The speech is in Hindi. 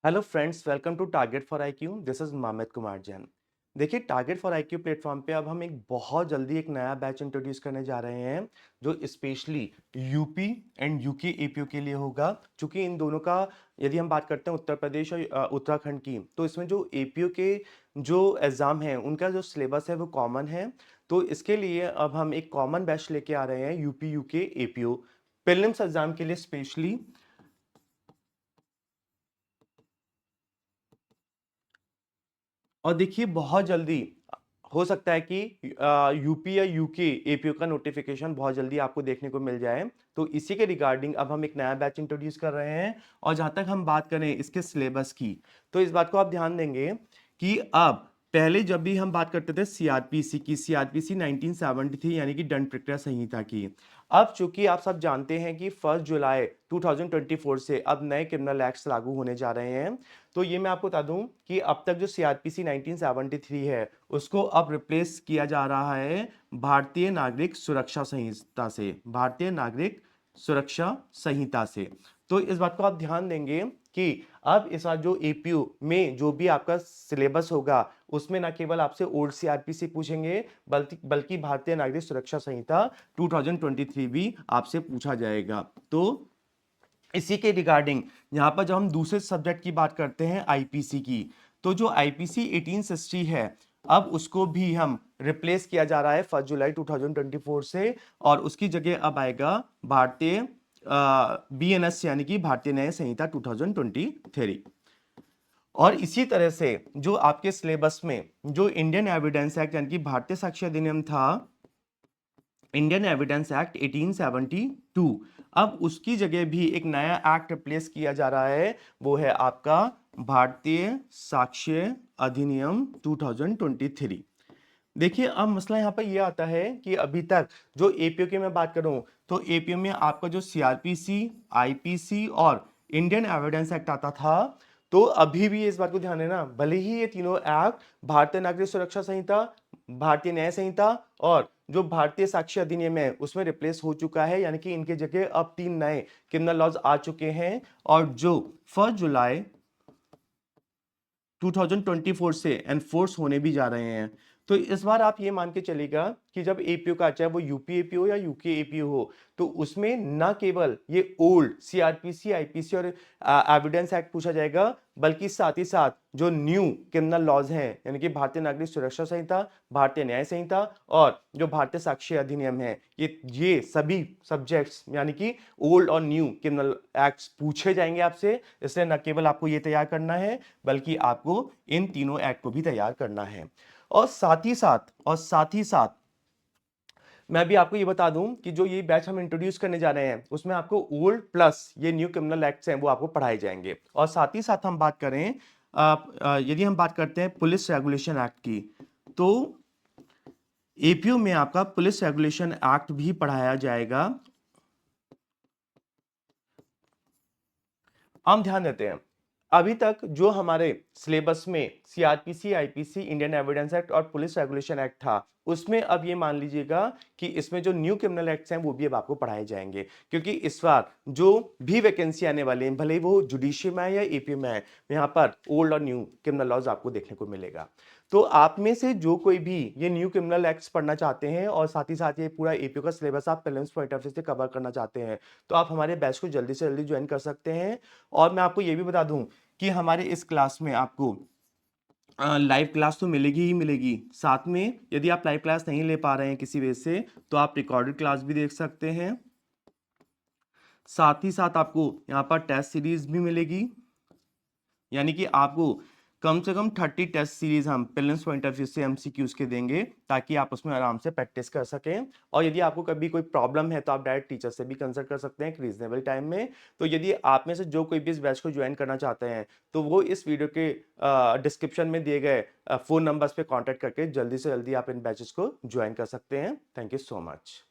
Hello friends, welcome to target for IQ. This is Mohammad Kumar Jain. देखिए, टारगेट फॉर आईक्यू प्लेटफॉर्म पे अब हम एक बहुत जल्दी एक नया बैच इंट्रोड्यूस करने जा रहे हैं जो specially UP and UK APO के लिए होगा। क्योंकि इन दोनों का यदि हम बात करते हैं उत्तर प्रदेश और उत्तराखंड की, तो इसमें जो एपीओ के जो एग्ज़ाम हैं उनका जो सिलेबस है वो कॉमन है। तो इसके लिए अब हम एक कॉमन बैच लेके आ रहे हैं UP UK APO prelims exam के लिए स्पेशली। और देखिए, बहुत जल्दी हो सकता है कि यूपी या यूके एपीओ का नोटिफिकेशन बहुत जल्दी आपको देखने को मिल जाए। तो इसी के रिगार्डिंग अब हम एक नया बैच इंट्रोड्यूस कर रहे हैं। और जहां तक हम बात करें इसके सिलेबस की, तो इस बात को आप ध्यान देंगे कि अब पहले जब भी हम बात करते थे सीआरपीसी की, सीआरपीसी 1970 थी, यानी कि दंड प्रक्रिया संहिता की। अब चूंकि आप सब जानते हैं कि 1 जुलाई 2024 से अब नए क्रिमिनल एक्ट्स लागू होने जा रहे हैं। तो ये मैं आपको बता दूं कि अब तक जो सीआरपीसी 1973 है उसको अब रिप्लेस किया जा रहा है भारतीय नागरिक सुरक्षा संहिता से, भारतीय नागरिक सुरक्षा संहिता से। तो इस बात को आप ध्यान देंगे कि अब इस बार जो एपीयू में जो भी आपका सिलेबस होगा उसमें ना केवल आपसे ओल्ड सीआरपीसी पूछेंगे, बल्कि बल्कि भारतीय नागरिक सुरक्षा संहिता 2023 भी आपसे पूछा जाएगा। तो इसी के रिगार्डिंग यहाँ पर जब हम दूसरे सब्जेक्ट की बात करते हैं आईपीसी की, तो जो आईपीसी 1860 है अब उसको भी हम रिप्लेस किया जा रहा है 1 जुलाई 2024 से। और उसकी जगह अब आएगा भारतीय बीएनएस, यानी कि भारतीय न्याय संहिता 2023। और इसी तरह से जो आपके सिलेबस में जो इंडियन एविडेंस एक्ट यानी कि भारतीय साक्ष्य अधिनियम था, इंडियन एविडेंस एक्ट 1872, अब उसकी जगह भी एक नया एक्ट रिप्लेस किया जा रहा है। वो है आपका भारतीय साक्ष्य अधिनियम 2023। देखिए, अब मसला यहाँ पर यह आता है कि अभी तक जो एपीओ की मैं बात करूं, तो एपीओ में आपका जो सीआरपीसी, आईपीसी और इंडियन एविडेंस एक्ट आता था। तो अभी भी इस बात को ध्यान देना, भले ही ये तीनों एक्ट भारतीय नागरिक सुरक्षा संहिता, भारतीय न्याय संहिता और जो भारतीय साक्ष्य अधिनियम है उसमें रिप्लेस हो चुका है, यानी कि इनके जगह अब 3 नए क्रिमिनल लॉज आ चुके हैं और जो 1 जुलाई 2024 से एनफोर्स होने भी जा रहे हैं। तो इस बार आप ये मान के चलेगा कि जब एपीओ का, चाहे वो यूपी एपीओ या यूके एपीओ हो, तो उसमें ना केवल ये ओल्ड सीआरपीसी, आईपीसी और एविडेंस एक्ट पूछा जाएगा, बल्कि साथ ही साथ जो न्यू क्रिमिनल लॉज हैं, यानी कि भारतीय नागरिक सुरक्षा संहिता, भारतीय न्याय संहिता और जो भारतीय साक्ष्य अधिनियम है, ये सभी सब्जेक्ट्स यानी कि ओल्ड और न्यू क्रिमिनल एक्ट्स पूछे जाएंगे आपसे। इसलिए न केवल आपको ये तैयार करना है, बल्कि आपको इन तीनों एक्ट को भी तैयार करना है। और साथ ही साथ मैं भी आपको ये बता दूं कि जो ये बैच हम इंट्रोड्यूस करने जा रहे हैं उसमें आपको ओल्ड प्लस ये न्यू क्रिमिनल एक्ट्स हैं वो आपको पढ़ाए जाएंगे। और साथ ही साथ हम बात करें, यदि हम बात करते हैं पुलिस रेगुलेशन एक्ट की, तो एपीयू में आपका पुलिस रेगुलेशन एक्ट भी पढ़ाया जाएगा। हम ध्यान देते हैं, अभी तक जो हमारे सिलेबस में CrPC, IPC, Indian evidence act और पुलिस रेगुलेशन एक्ट था, उसमें अब ये मान लीजिएगा कि इसमें जो न्यू क्रिमिनल एक्ट्स हैं वो भी अब आपको पढ़ाए जाएंगे। क्योंकि इस बार जो भी वैकेंसी आने वाली है, भले ही वो जुडिशियल में है या एपीओ में है, यहाँ पर ओल्ड और न्यू क्रिमिनल लॉज आपको देखने को मिलेगा। तो आप में से जो कोई भी ये न्यू क्रिमिनल एक्ट्स पढ़ना चाहते हैं और साथ ही साथ ये पूरा एपीओ का सिलेबस आप प्रीलिम्स पॉइंट ऑफ व्यू से कवर करना चाहते हैं, तो आप हमारे बैच को जल्दी से जल्दी ज्वाइन कर सकते हैं। और मैं आपको ये भी बता दूं कि हमारे इस क्लास में आपको लाइव क्लास तो मिलेगी ही मिलेगी, साथ में यदि आप लाइव क्लास नहीं ले पा रहे हैं किसी वजह से, तो आप रिकॉर्डेड क्लास भी देख सकते हैं। साथ ही साथ आपको यहाँ पर टेस्ट सीरीज भी मिलेगी, यानी कि आपको कम से कम 30 टेस्ट सीरीज हम प्रीलिम्स पॉइंट ऑफ व्यू से एमसीक्यूज के देंगे, ताकि आप उसमें आराम से प्रैक्टिस कर सकें। और यदि आपको कभी कोई प्रॉब्लम है तो आप डायरेक्ट टीचर से भी कंसल्ट कर सकते हैं एक रीजनेबल टाइम में। तो यदि आप में से जो कोई भी इस बैच को ज्वाइन करना चाहते हैं, तो वो इस वीडियो के डिस्क्रिप्शन में दिए गए फोन नंबर्स पे कॉन्टैक्ट करके जल्दी से जल्दी आप इन बैचेस को ज्वाइन कर सकते हैं। Thank you so much.